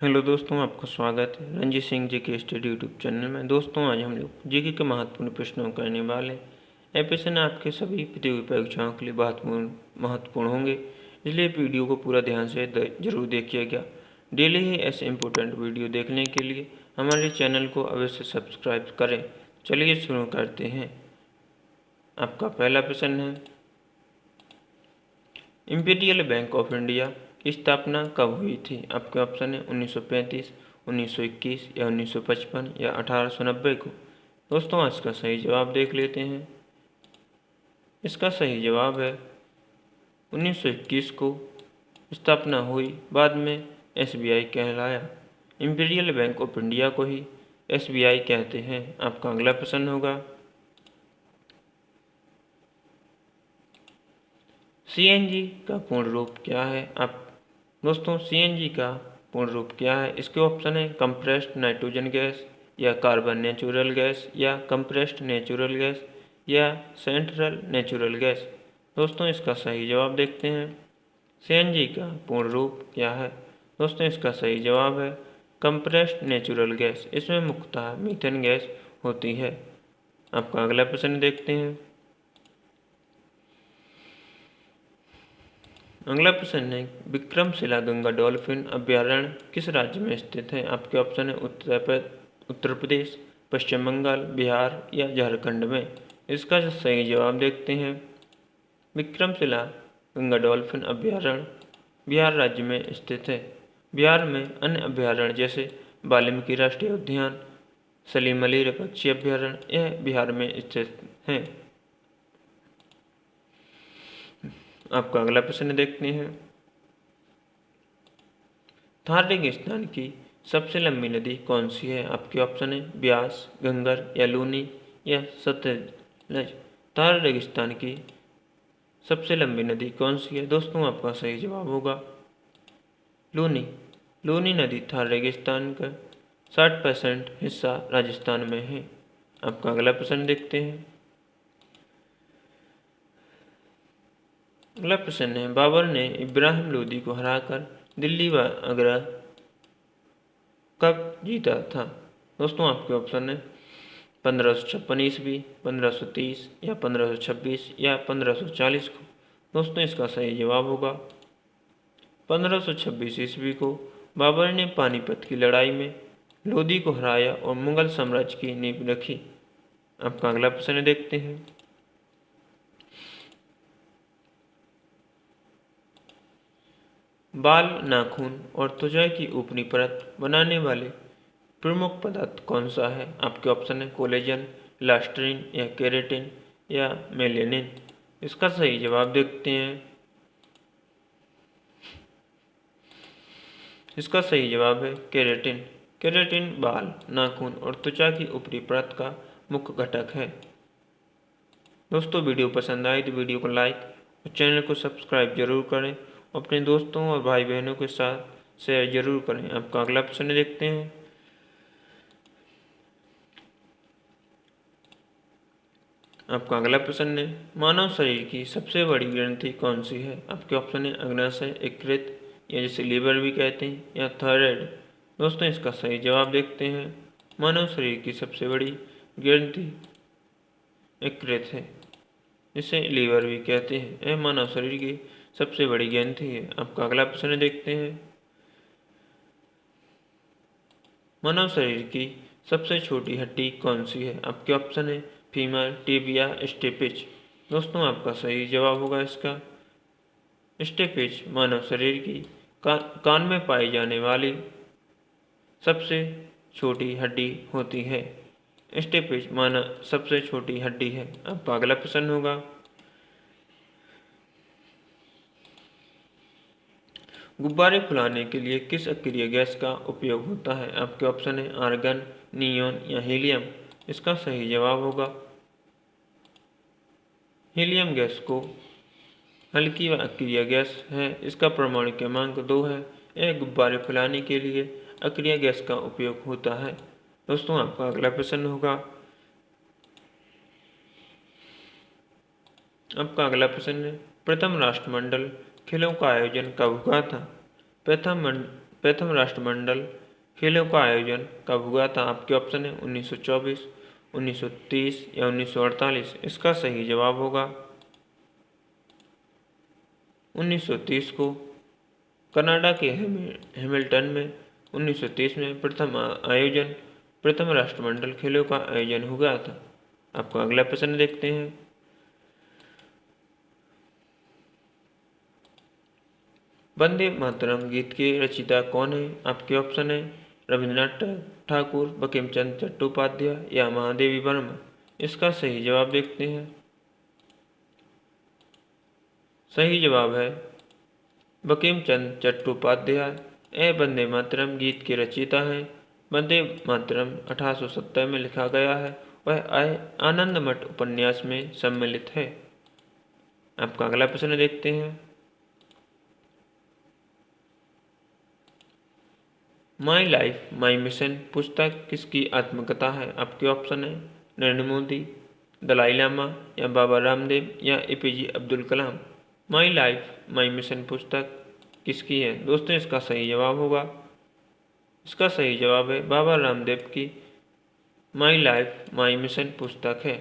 Hello दोस्तों, आपका स्वागत है रंजीत सिंह जी के स्टडी यूट्यूब चैनल में। दोस्तों, आज हम लोग जीके के महत्वपूर्ण प्रश्नों करने वाले हैं। ये प्रश्न आपके सभी प्रतियोगी परीक्षाओं के लिए महत्वपूर्ण होंगे, इसलिए वीडियो को पूरा ध्यान से जरूर देखिएगा। डेली ही ऐसे इम्पोर्टेंट वीडियो देखने के लिए हमारे चैनल को अवश्य सब्सक्राइब करें। चलिए शुरू करते हैं। आपका पहला प्रश्न है, इंपीरियल बैंक ऑफ इंडिया की स्थापना कब हुई थी? आपके ऑप्शन है 1935, 1921 या 1955 या 1890 को। दोस्तों, आज का सही जवाब देख लेते हैं। इसका सही जवाब है 1921 को स्थापना हुई, बाद में एसबीआई कहलाया। इंपीरियल बैंक ऑफ इंडिया को ही एसबीआई कहते हैं। आपका अगला प्रश्न होगा, सीएनजी का पूर्ण रूप क्या है? दोस्तों, सीएनजी का पूर्ण रूप क्या है? इसके ऑप्शन है कंप्रेस्ड नाइट्रोजन गैस या कार्बन नेचुरल गैस या कंप्रेस्ड नेचुरल गैस या सेंट्रल नेचुरल गैस। दोस्तों, इसका सही जवाब देखते हैं। सीएनजी का पूर्ण रूप क्या है? दोस्तों, इसका सही जवाब है कंप्रेस्ड नेचुरल गैस। इसमें मुख्यतः मीथेन गैस होती है। आपका अगला प्रश्न देखते हैं। अगला प्रश्न है, विक्रमशिला गंगा डॉल्फिन अभ्यारण्य किस राज्य में स्थित है? आपके ऑप्शन है उत्तर प्रदेश, पश्चिम बंगाल, बिहार या झारखंड में। इसका सही जवाब देखते हैं। विक्रमशिला गंगा डॉल्फिन अभ्यारण्य बिहार राज्य में स्थित है। बिहार में अन्य अभ्यारण्य जैसे वाल्मीकि राष्ट्रीय उद्यान, सलीम अली पक्षी अभ्यारण्य यह बिहार में स्थित हैं। आपका अगला प्रश्न देखते हैं। थार रेगिस्तान की सबसे लंबी नदी कौन सी है? आपके ऑप्शन है ब्यास, घंगर या लूनी या सतलज। थार रेगिस्तान की सबसे लंबी नदी कौन सी है? दोस्तों, आपका सही जवाब होगा लूनी। लूनी नदी थार रेगिस्तान का 60% हिस्सा राजस्थान में है। आपका अगला प्रश्न देखते हैं। अगला प्रश्न है, बाबर ने इब्राहिम लोदी को हराकर दिल्ली व आगरा कब जीता था? दोस्तों, आपके ऑप्शन है 1556 ईस्वी, 1530 या 1526 या 1540 को। दोस्तों, इसका सही जवाब होगा 1526 ईस्वी को। बाबर ने पानीपत की लड़ाई में लोदी को हराया और मुगल साम्राज्य की नींव रखी। आपका अगला प्रश्न देखते हैं। बाल, नाखून और त्वचा की ऊपरी परत बनाने वाले प्रमुख पदार्थ कौन सा है? आपके ऑप्शन है कोलेजन, इलास्ट्रीन या केराटिन या मेलेनिन। इसका सही जवाब देखते हैं। इसका सही जवाब है केराटिन। केराटिन बाल, नाखून और त्वचा की ऊपरी परत का मुख्य घटक है। दोस्तों, वीडियो पसंद आए तो वीडियो को लाइक और चैनल को सब्सक्राइब जरूर करें। अपने दोस्तों और भाई बहनों के साथ शेयर जरूर करें। आपका अगला प्रश्न देखते हैं। आपका अगला प्रश्न है, मानव शरीर की सबसे बड़ी ग्रंथि कौन सी है? आपके ऑप्शन है अग्नाशय, यकृत या जिसे लीवर भी कहते हैं या थायराइड। दोस्तों, इसका सही जवाब देखते हैं। मानव शरीर की सबसे बड़ी ग्रंथि यकृत है, जिसे लीवर भी कहते हैं। यह मानव शरीर की सबसे बड़ी ग्रंथि है। आपका अगला प्रश्न देखते हैं। मानव शरीर की सबसे छोटी हड्डी कौन सी है? आपके ऑप्शन है फीमर, टिबिया, स्टेपिच। दोस्तों, आपका सही जवाब होगा इसका स्टेपिच। मानव शरीर की कान में पाई जाने वाली सबसे छोटी हड्डी होती है। स्टेपिच मानव सबसे छोटी हड्डी है। आपका अगला प्रश्न होगा, गुब्बारे फुलाने के लिए किस अक्रिय गैस का उपयोग होता है? आपके ऑप्शन है आर्गन, नियोन या हीलियम। इसका सही जवाब होगा हीलियम गैस को हल्की व अक्रिय गैस है। इसका परमाणु क्रमांक 2 है। यह गुब्बारे फुलाने के लिए अक्रिय गैस का उपयोग होता है। दोस्तों, आपका अगला प्रश्न होगा, आपका अगला प्रश्न है, प्रथम राष्ट्रमंडल खेलों का आयोजन कब हुआ था? प्रथम प्रथम राष्ट्रमंडल खेलों का आयोजन कब हुआ था? आपके ऑप्शन है 1924, 1930 या 1948। इसका सही जवाब होगा 1930 को। कनाडा के हैमिल्टन में 1930 में प्रथम राष्ट्रमंडल खेलों का आयोजन हुआ था। आपको अगला प्रश्न देखते हैं। वंदे मातरम गीत के रचयिता कौन है? आपके ऑप्शन है रविन्द्रनाथ ठाकुर, बंकिम चंद्र चट्टोपाध्याय या महादेवी वर्मा। इसका सही जवाब देखते हैं। सही जवाब है बंकिम चंद्र चट्टोपाध्याय। वंदे मातरम गीत के रचयिता हैं। वंदे मातरम 1870 में लिखा गया है। वह आनंद मठ उपन्यास में सम्मिलित है। आपका अगला प्रश्न देखते हैं। माई लाइफ माई मिशन पुस्तक किसकी आत्मकथा है? आपके ऑप्शन है नरेंद्र मोदी, दलाई लामा या बाबा रामदेव या APJ Abdul Kalam. My life my mission पुस्तक किसकी है? दोस्तों इसका सही जवाब होगा, इसका सही जवाब है बाबा रामदेव की माई लाइफ माई मिशन पुस्तक है।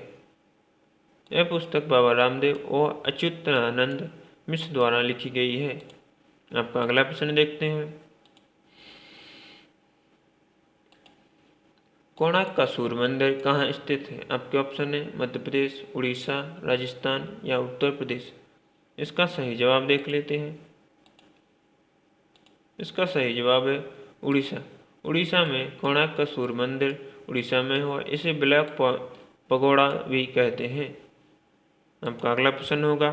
यह पुस्तक बाबा रामदेव और अच्युतानंद मिश्र द्वारा लिखी गई है। आपका अगला प्रश्न देखते हैं। कोणार्क का सूर्य मंदिर कहाँ स्थित है? आपके ऑप्शन है मध्य प्रदेश, उड़ीसा, राजस्थान या उत्तर प्रदेश। इसका सही जवाब देख लेते हैं। इसका सही जवाब है उड़ीसा। उड़ीसा में कोणार्क का सूर्य मंदिर उड़ीसा में हो, इसे ब्लैक पगोड़ा भी कहते हैं। आपका अगला प्रश्न होगा।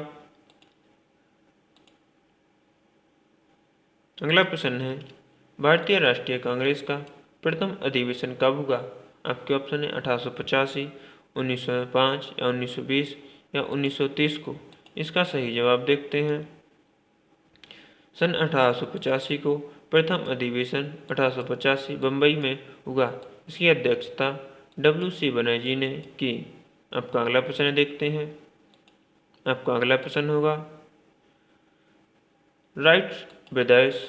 अगला प्रश्न है भारतीय राष्ट्रीय कांग्रेस का प्रथम अधिवेशन कब हुआ? आपके ऑप्शन है 1885, 1905 या 1920 या 1930 को। इसका सही जवाब देखते हैं। सन 1885 को प्रथम अधिवेशन 1885 बम्बई में हुआ। इसकी अध्यक्षता WC बनर्जी ने की। आपका अगला प्रश्न देखते हैं। आपका अगला प्रश्न होगा राइट ब्रदर्स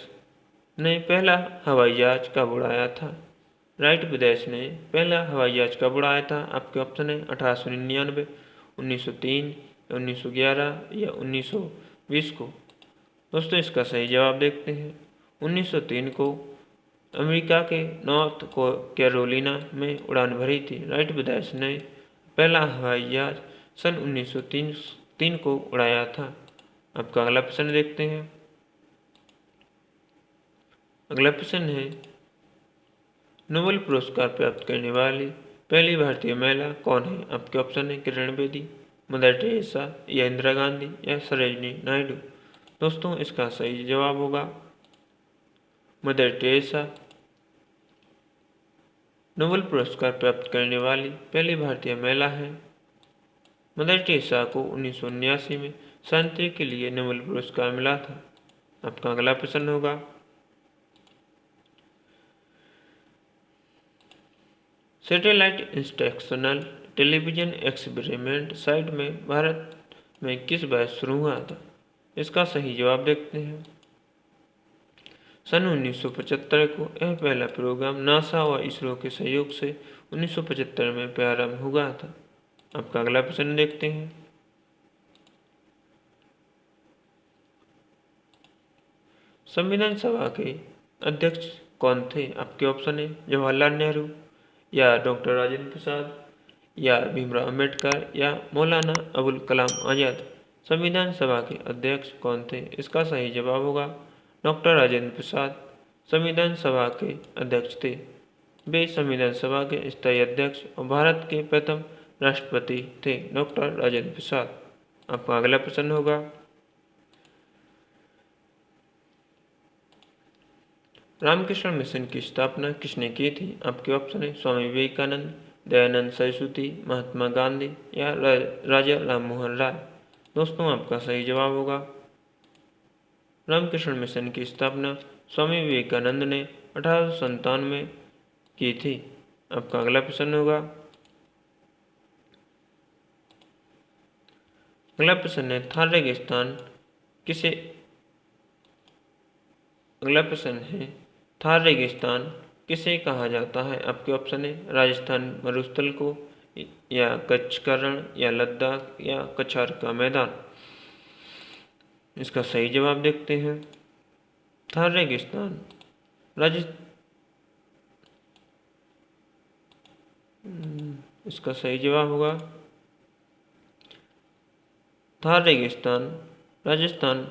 ने पहला हवाई जहाज कब उड़ाया था? राइट ब्रदर्स ने पहला हवाई जहाज कब उड़ाया था? आपके ऑप्शन है 1899, 1903, 1911 या 1920 को। दोस्तों इसका सही जवाब देखते हैं। 1903 को अमेरिका के नॉर्थ कैरोलिना में उड़ान भरी थी। राइट ब्रदर्स ने पहला हवाई जहाज सन 1903 को उड़ाया था। आपका अगला प्रश्न देखते हैं। अगला प्रश्न है नोबेल पुरस्कार प्राप्त करने वाली पहली भारतीय महिला कौन है? आपके ऑप्शन है किरण बेदी, मदर टेरेसा या इंदिरा गांधी या सरोजिनी नायडू। दोस्तों इसका सही जवाब होगा मदर टेरेसा। नोबेल पुरस्कार प्राप्त करने वाली पहली भारतीय महिला है। मदर टेरेसा को 1979 में शांति के लिए नोबेल पुरस्कार मिला था। आपका अगला प्रश्न होगा satellite instructional television experiment site में भारत में किस वर्ष शुरू हुआ था? इसका सही जवाब देखते हैं। सन 1975 को यह पहला प्रोग्राम नासा और इसरो के सहयोग से 1975 में प्रारंभ हुआ था। आपका अगला प्रश्न देखते हैं। संविधान सभा के अध्यक्ष कौन थे? आपके ऑप्शन है जवाहरलाल नेहरू या डॉक्टर राजेंद्र प्रसाद या भीमराव अम्बेडकर या मौलाना अबुल कलाम आज़ाद। संविधान सभा के अध्यक्ष कौन थे? इसका सही जवाब होगा डॉक्टर राजेंद्र प्रसाद संविधान सभा के अध्यक्ष थे। वे संविधान सभा के स्थायी अध्यक्ष और भारत के प्रथम राष्ट्रपति थे डॉक्टर राजेंद्र प्रसाद। आपका अगला प्रश्न होगा रामकृष्ण मिशन की स्थापना किसने की थी? आपके ऑप्शन है स्वामी विवेकानंद, दयानंद सरस्वती, महात्मा गांधी या राजा राममोहन राय। दोस्तों आपका सही जवाब होगा रामकृष्ण मिशन की स्थापना स्वामी विवेकानंद ने 1857 में की थी। आपका अगला प्रश्न होगा अगला प्रश्न है थार रेगिस्तान किसे अगला प्रश्न है थार रेगिस्तान किसे कहा जाता है? आपके ऑप्शन है राजस्थान मरुस्थल को, या कच्छ का रण, या लद्दाख, या कछार का मैदान। इसका सही जवाब देखते हैं। थार रेगिस्तान इसका सही जवाब होगा थार रेगिस्तान राजस्थान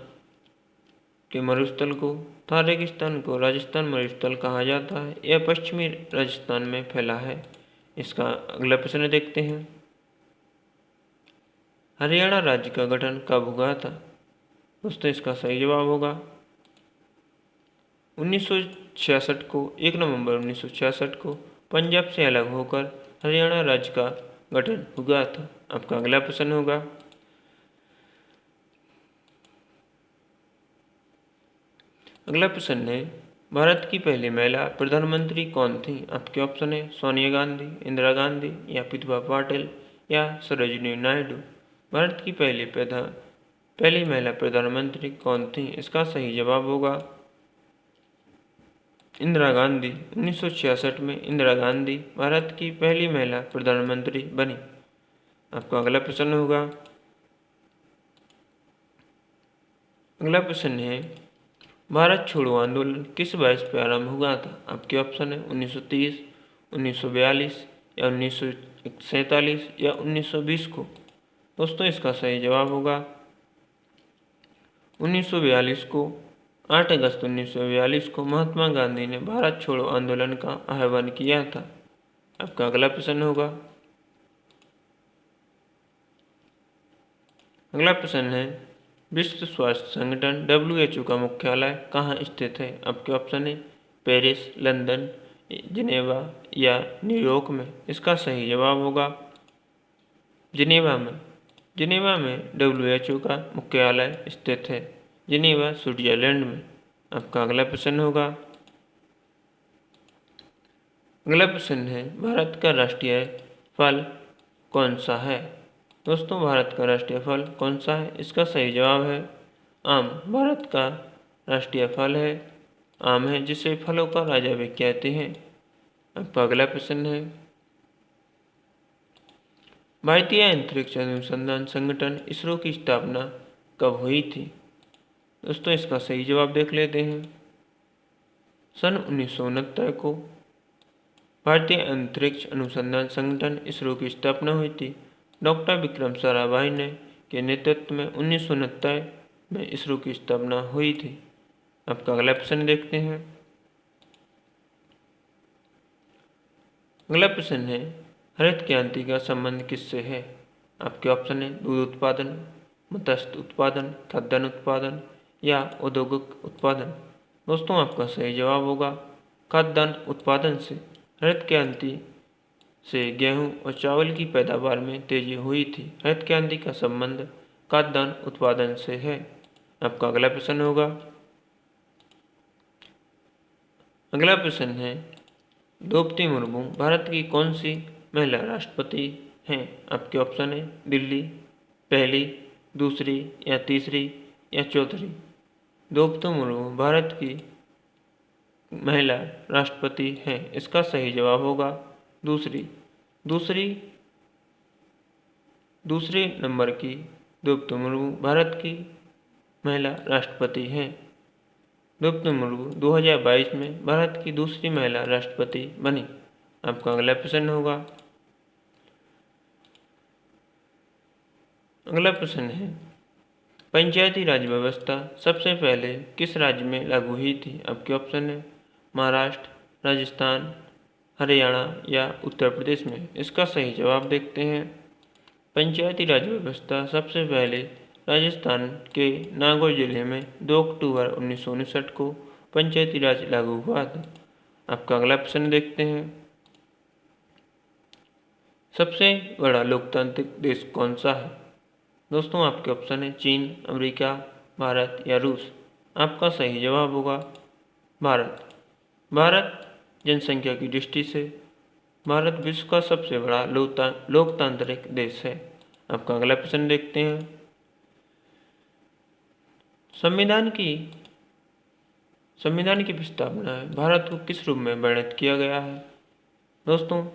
के मरुस्थल को। थार रेगिस्तान को राजस्थान मरुस्थल कहा जाता है। यह पश्चिमी राजस्थान में फैला है। इसका अगला प्रश्न देखते हैं। हरियाणा राज्य का गठन कब हुआ था? दोस्तों इसका सही जवाब होगा 1966 को। 1 नवंबर 1966 को पंजाब से अलग होकर हरियाणा राज्य का गठन हुआ था। आपका अगला प्रश्न होगा, अगला प्रश्न है भारत की पहली महिला प्रधानमंत्री कौन थी? आपके ऑप्शन है सोनिया गांधी, इंदिरा गांधी, या विधवा पाटिल, या सरोजिनी नायडू। भारत की पहली महिला प्रधानमंत्री कौन थी? इसका सही जवाब होगा इंदिरा गांधी। 1966 में इंदिरा गांधी भारत की पहली महिला प्रधानमंत्री बनी। आपका अगला प्रश्न होगा, अगला प्रश्न है भारत छोड़ो आंदोलन किस वर्ष प्रारंभ हुआ था? आपके ऑप्शन है 1930, 1942, या 1947, या 1920 को। दोस्तों इसका सही जवाब होगा 1942 को। 8 अगस्त 1942 को महात्मा गांधी ने भारत छोड़ो आंदोलन का आह्वान किया था। आपका अगला प्रश्न होगा, अगला प्रश्न है विश्व स्वास्थ्य संगठन WHO का मुख्यालय कहाँ स्थित है? आपके ऑप्शन है पेरिस, लंदन, जिनेवा, या न्यूयॉर्क में। इसका सही जवाब होगा जिनेवा में। जिनेवा में WHO का मुख्यालय स्थित है। जिनेवा स्विट्जरलैंड में। आपका अगला प्रश्न होगा, अगला प्रश्न है भारत का राष्ट्रीय फल कौन सा है? दोस्तों भारत का राष्ट्रीय फल कौन सा है? इसका सही जवाब है आम। भारत का राष्ट्रीय फल है आम है, जिसे फलों का राजा भी कहते हैं। आपका अगला प्रश्न है भारतीय अंतरिक्ष अनुसंधान संगठन इसरो की स्थापना कब हुई थी? दोस्तों इसका सही जवाब देख लेते हैं। सन 1969 को भारतीय अंतरिक्ष अनुसंधान संगठन इसरो की स्थापना हुई थी। डॉक्टर विक्रम साराभाई ने के नेतृत्व में 1969 में इसरो की स्थापना हुई थी। आपका अगला प्रश्न देखते हैं। अगला प्रश्न है हरित क्रांति का संबंध किससे है? आपके ऑप्शन है दूध उत्पादन, मत्स्य उत्पादन, खाद्यान्न उत्पादन, या औद्योगिक उत्पादन। दोस्तों आपका सही जवाब होगा खाद्यान्न उत्पादन से। हरित क्रांति से गेहूं और चावल की पैदावार में तेजी हुई थी। हरित क्रांति का संबंध खाद्यान्न उत्पादन से है। आपका अगला प्रश्न होगा, अगला प्रश्न है द्रौपदी मुर्मू भारत की कौन सी महिला राष्ट्रपति हैं? आपके ऑप्शन है दिल्ली, पहली, दूसरी, या तीसरी, या चौथी। द्रौपदी मुर्मू भारत की महिला राष्ट्रपति हैं। इसका सही जवाब होगा दूसरे नंबर की द्रौपदी मुर्मू भारत की महिला राष्ट्रपति हैं। द्रौपदी मुर्मू 2022 में भारत की दूसरी महिला राष्ट्रपति बनी। आपका अगला प्रश्न होगा, अगला प्रश्न है पंचायती राज व्यवस्था सबसे पहले किस राज्य में लागू हुई थी? आपके ऑप्शन है महाराष्ट्र, राजस्थान, हरियाणा, या उत्तर प्रदेश में। इसका सही जवाब देखते हैं। पंचायती राज व्यवस्था सबसे पहले राजस्थान के नागौर जिले में 2 अक्टूबर 1959 को पंचायती राज लागू हुआ था। आपका अगला प्रश्न देखते हैं। सबसे बड़ा लोकतांत्रिक देश कौन सा है? दोस्तों आपके ऑप्शन है चीन, अमेरिका, भारत, या रूस। आपका सही जवाब होगा भारत। भारत जनसंख्या की दृष्टि से भारत विश्व का सबसे बड़ा लोकतांत्रिक देश है। आपका अगला प्रश्न देखते हैं। संविधान की संविधान की प्रस्तावना में भारत को किस रूप में वर्णित किया गया है? दोस्तों,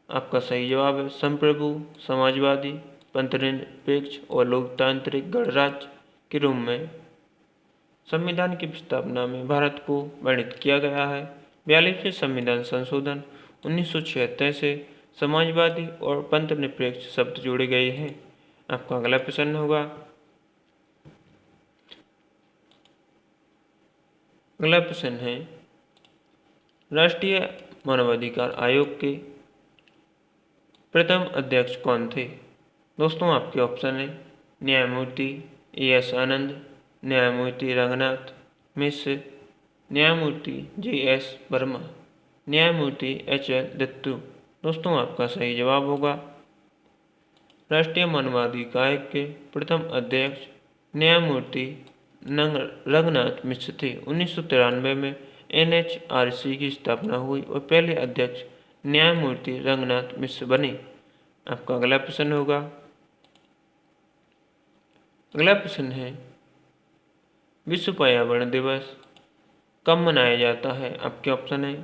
आपका सही जवाब है संप्रभु, समाजवादी, पंथनिरपेक्ष और लोकतांत्रिक गणराज्य के रूप में संविधान की प्रस्तावना में भारत को वर्णित किया गया है। 42वें संविधान संशोधन 1976 से समाजवादी और पंथनिरपेक्ष शब्द जोड़े गए हैं। आपका अगला प्रश्न होगा, अगला प्रश्न है राष्ट्रीय मानवाधिकार आयोग के प्रथम अध्यक्ष कौन थे? दोस्तों, आपके ऑप्शन है न्यायमूर्ति एस आनंद, न्यायमूर्ति रंगनाथ मिश्र, न्यायमूर्ति JS वर्मा, न्यायमूर्ति HL दत्तू। दोस्तों, आपका सही जवाब होगा राष्ट्रीय मानवाधिकार आयोग के प्रथम अध्यक्ष न्यायमूर्ति रंगनाथ मिश्र थे। 1993 में NHRC की स्थापना हुई और पहले अध्यक्ष न्यायमूर्ति रंगनाथ मिश्र बने। आपका अगला प्रश्न होगा, अगला प्रश्न है विश्व पर्यावरण दिवस कब मनाया जाता है? आपके ऑप्शन है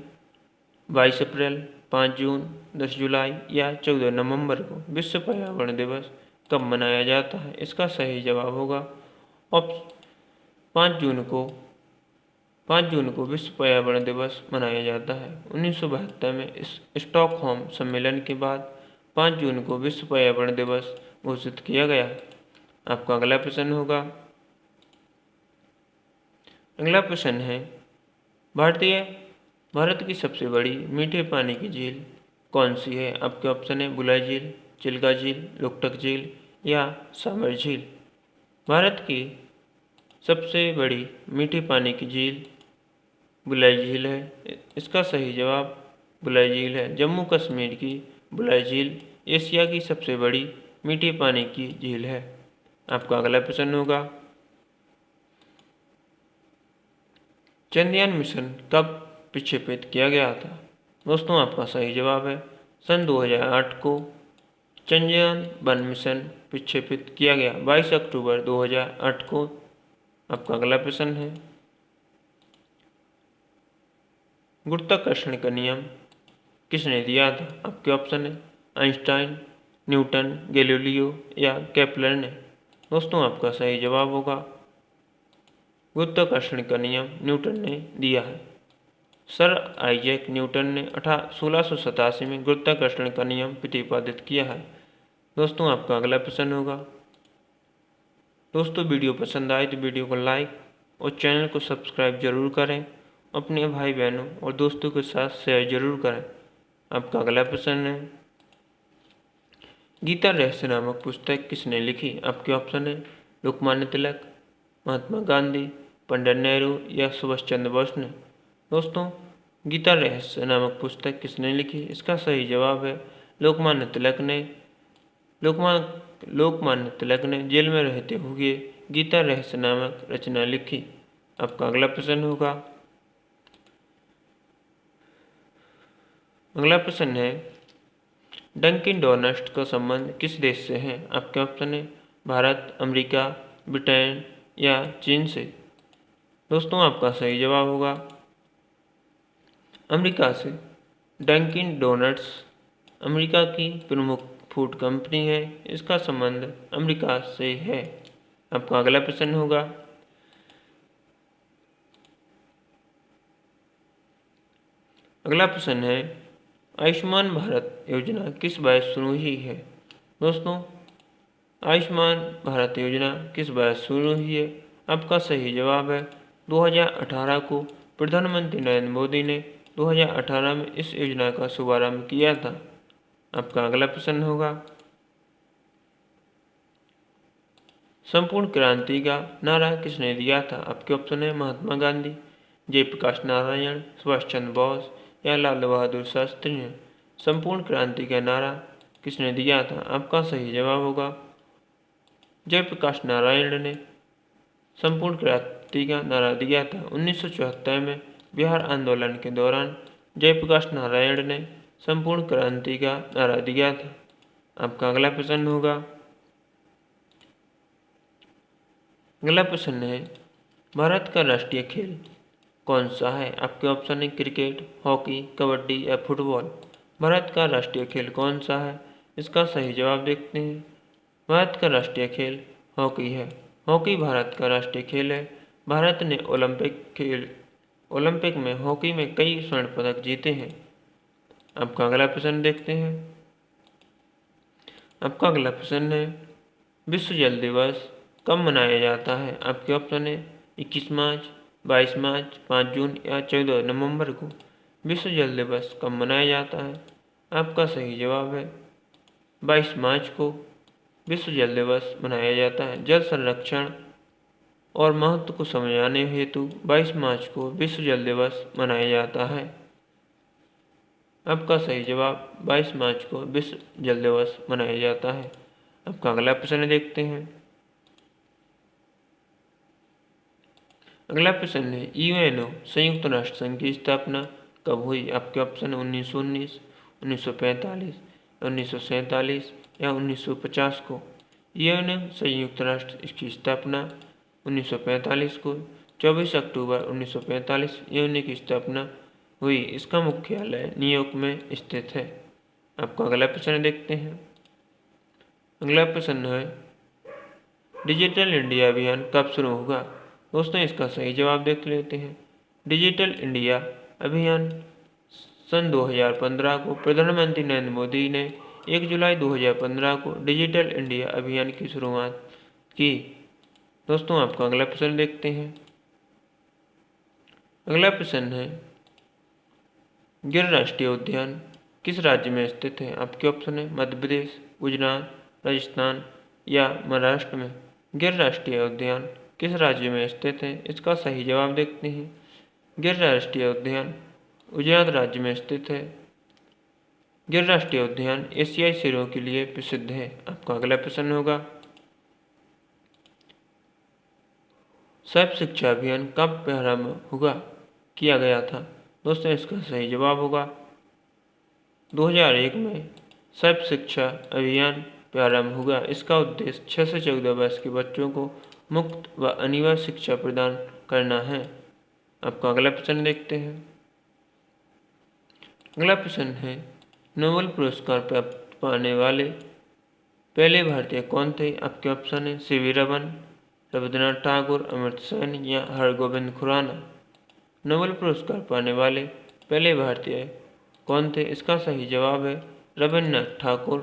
22 अप्रैल, 5 जून, 10 जुलाई या 14 नवंबर को विश्व पर्यावरण दिवस कब मनाया जाता है? इसका सही जवाब होगा 5 जून को 5 जून को विश्व पर्यावरण दिवस मनाया जाता है। 1972 में स्टॉकहोम सम्मेलन के बाद 5 जून को विश्व पर्यावरण दिवस घोषित किया गया। आपका अगला प्रश्न होगा, अगला प्रश्न है भारत की सबसे बड़ी मीठे पानी की झील कौन सी है? आपके ऑप्शन है बुलाई झील, चिल्का झील, लोकटक झील या साबर झील। भारत की सबसे बड़ी मीठे पानी की झील बुलाई झील है। इसका सही जवाब बुलाई झील है। जम्मू कश्मीर की बुलाई झील एशिया की सबसे बड़ी मीठे पानी की झील है। आपका अगला प्रश्न होगा, चंद्रयान मिशन कब प्रक्षेपित किया गया था? दोस्तों, आपका सही जवाब है सन 2008 को चंद्रयान-1 मिशन प्रक्षेपित किया गया। 22 अक्टूबर 2008 को। आपका अगला प्रश्न है गुरुत्वाकर्षण का नियम किसने दिया था? आपके ऑप्शन है आइंस्टाइन, न्यूटन, गैलीलियो या केपलर ने। दोस्तों, आपका सही जवाब होगा गुरुत्वाकर्षण का नियम न्यूटन ने दिया है। सर आइजैक न्यूटन ने 1687 में गुरुत्वाकर्षण का नियम प्रतिपादित किया है। दोस्तों, आपका अगला प्रश्न होगा, दोस्तों वीडियो पसंद आए तो वीडियो को लाइक और चैनल को सब्सक्राइब जरूर करें। अपने भाई बहनों और दोस्तों के साथ शेयर जरूर करें। आपका अगला प्रश्न है गीता रहस्य नामक पुस्तक किसने लिखी? आपके ऑप्शन है लोकमान्य तिलक, महात्मा गांधी, पंडित नेहरू या सुभाष चंद्र बोस ने। दोस्तों, गीता रहस्य नामक पुस्तक किसने लिखी? इसका सही जवाब है लोकमान्य तिलक ने। लोकमान्य तिलक ने जेल में रहते हुए गीता रहस्य नामक रचना लिखी। आपका अगला प्रश्न होगा, अगला प्रश्न है डंकिन डोनट्स का संबंध किस देश से है? आपके ऑप्शन है भारत, अमेरिका, ब्रिटेन या चीन से। दोस्तों, आपका सही जवाब होगा अमेरिका से। डंकिन डोनट्स अमेरिका की प्रमुख फूड कंपनी है। इसका संबंध अमेरिका से है। आपका अगला प्रश्न होगा, अगला प्रश्न है आयुष्मान भारत योजना किस वर्ष शुरू हुई है? दोस्तों, आयुष्मान भारत योजना किस वर्ष शुरू हुई है? आपका सही जवाब है 2018 को। प्रधानमंत्री नरेंद्र मोदी ने 2018 में इस योजना का शुभारंभ किया था। आपका अगला प्रश्न होगा, संपूर्ण क्रांति का नारा किसने दिया था? आपके ऑप्शन है महात्मा गांधी, जयप्रकाश नारायण, सुभाष चंद्र बोस या लाल बहादुर शास्त्री ने। संपूर्ण क्रांति का नारा किसने दिया था? आपका सही जवाब होगा जयप्रकाश नारायण ने संपूर्ण क्रांति का नारा दिया था। 1974 में बिहार आंदोलन के दौरान जयप्रकाश नारायण ने संपूर्ण क्रांति का नारा दिया था। आपका अगला प्रश्न होगा, अगला प्रश्न है भारत का राष्ट्रीय खेल कौन सा है? आपके ऑप्शन है क्रिकेट, हॉकी, कबड्डी या फुटबॉल। भारत का राष्ट्रीय खेल कौन सा है? इसका सही जवाब देखते हैं। भारत का राष्ट्रीय खेल हॉकी है। हॉकी भारत का राष्ट्रीय खेल है। भारत ने ओलंपिक में हॉकी में कई स्वर्ण पदक जीते हैं। आपका अगला प्रश्न देखते हैं। आपका अगला प्रश्न है विश्व जल दिवस कब मनाया जाता है? आपके ऑप्शन है 21 मार्च, 22 मार्च, 5 जून या 14 नवंबर को। विश्व जल दिवस कब मनाया जाता है? आपका सही जवाब है 22 मार्च को विश्व जल दिवस मनाया जाता है। जल संरक्षण और महत्व को समझाने हेतु 22 मार्च को विश्व जल दिवस मनाया जाता है। आपका सही जवाब 22 मार्च को विश्व जल दिवस मनाया जाता है। आपका अगला प्रश्न देखते हैं। अगला प्रश्न है यूएनओ संयुक्त राष्ट्र संघ की स्थापना कब हुई? आपके ऑप्शन 1919, 1945, 1947 या 1950 को। यूएनओ संयुक्त राष्ट्र इसकी स्थापना 1945 को 24 अक्टूबर 1945 यूएनओ की स्थापना हुई। इसका मुख्यालय न्यूयॉर्क में स्थित है। आपका अगला प्रश्न देखते हैं। अगला प्रश्न है डिजिटल इंडिया अभियान कब शुरू होगा? दोस्तों इसका सही जवाब देख लेते हैं। डिजिटल इंडिया अभियान सन 2015 को प्रधानमंत्री नरेंद्र मोदी ने 1 जुलाई 2015 को डिजिटल इंडिया अभियान की शुरुआत की। दोस्तों आपका अगला प्रश्न देखते हैं। अगला प्रश्न है गिर राष्ट्रीय उद्यान किस राज्य में स्थित है? आपके ऑप्शन है मध्य प्रदेश, गुजरात, राजस्थान या महाराष्ट्र में। गिर राष्ट्रीय उद्यान किस राज्य में स्थित है? इसका सही जवाब देखते हैं। गिर राष्ट्रीय उद्यान गुजरात राज्य में स्थित है। गिर राष्ट्रीय उद्यान एशियाई शेरों के लिए प्रसिद्ध है। आपका अगला प्रश्न होगा सर्व शिक्षा अभियान कब प्रारंभ किया गया था? दोस्तों इसका सही जवाब होगा 2001 में सर्व शिक्षा अभियान प्रारंभ हुआ। इसका उद्देश्य 6 से 14 वर्ष के बच्चों को मुफ्त व अनिवार्य शिक्षा प्रदान करना है। आपका अगला प्रश्न देखते हैं। अगला प्रश्न है नोबेल पुरस्कार प्राप्त पाने वाले पहले भारतीय कौन थे? आपके ऑप्शन है सीवी रमन, रविंद्रनाथ ठाकुर, अमर्त्य सेन या हरगोविंद खुराना। नोबेल पुरस्कार पाने वाले पहले भारतीय कौन थे? इसका सही जवाब है रविंद्रनाथ ठाकुर।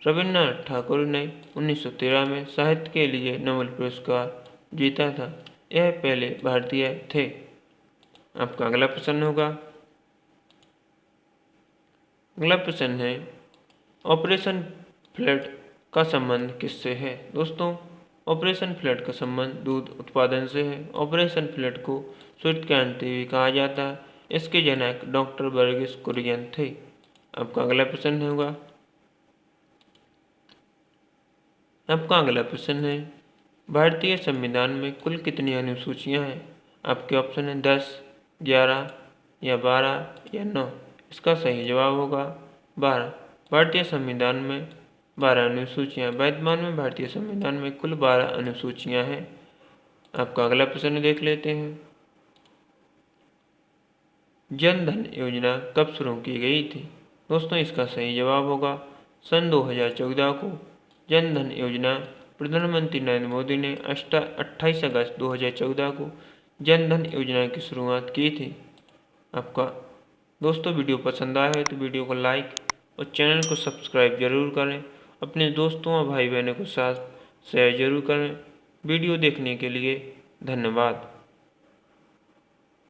रविंद्रनाथ ठाकुर ने 1913 में साहित्य के लिए नोबेल पुरस्कार जीता था। यह पहले भारतीय थे। आपका अगला प्रश्न होगा। अगला प्रश्न है ऑपरेशन फ्लड का संबंध किससे है? दोस्तों ऑपरेशन फ्लड का संबंध दूध उत्पादन से है। ऑपरेशन फ्लड को श्वेत क्रांति भी कहा जाता है। इसके जनक डॉक्टर वर्गीस कुरियन थे। आपका अगला प्रश्न होगा। आपका अगला प्रश्न है भारतीय संविधान में कुल कितनी अनुसूचियां हैं? आपके ऑप्शन है 10, 11 या 12 या 9। इसका सही जवाब होगा 12। भारतीय संविधान में 12 अनुसूचियां। वर्तमान में भारतीय संविधान में कुल 12 अनुसूचियां हैं। आपका अगला प्रश्न देख लेते हैं। जन धन योजना कब शुरू की गई थी? दोस्तों इसका सही जवाब होगा सन 2014 को जन धन योजना प्रधानमंत्री नरेंद्र मोदी ने 28 अगस्त 2014 को जन धन योजना की शुरुआत की थी। आपका दोस्तों वीडियो पसंद आया है तो वीडियो को लाइक और चैनल को सब्सक्राइब जरूर करें। अपने दोस्तों और भाई बहनों के साथ शेयर जरूर करें। वीडियो देखने के लिए धन्यवाद।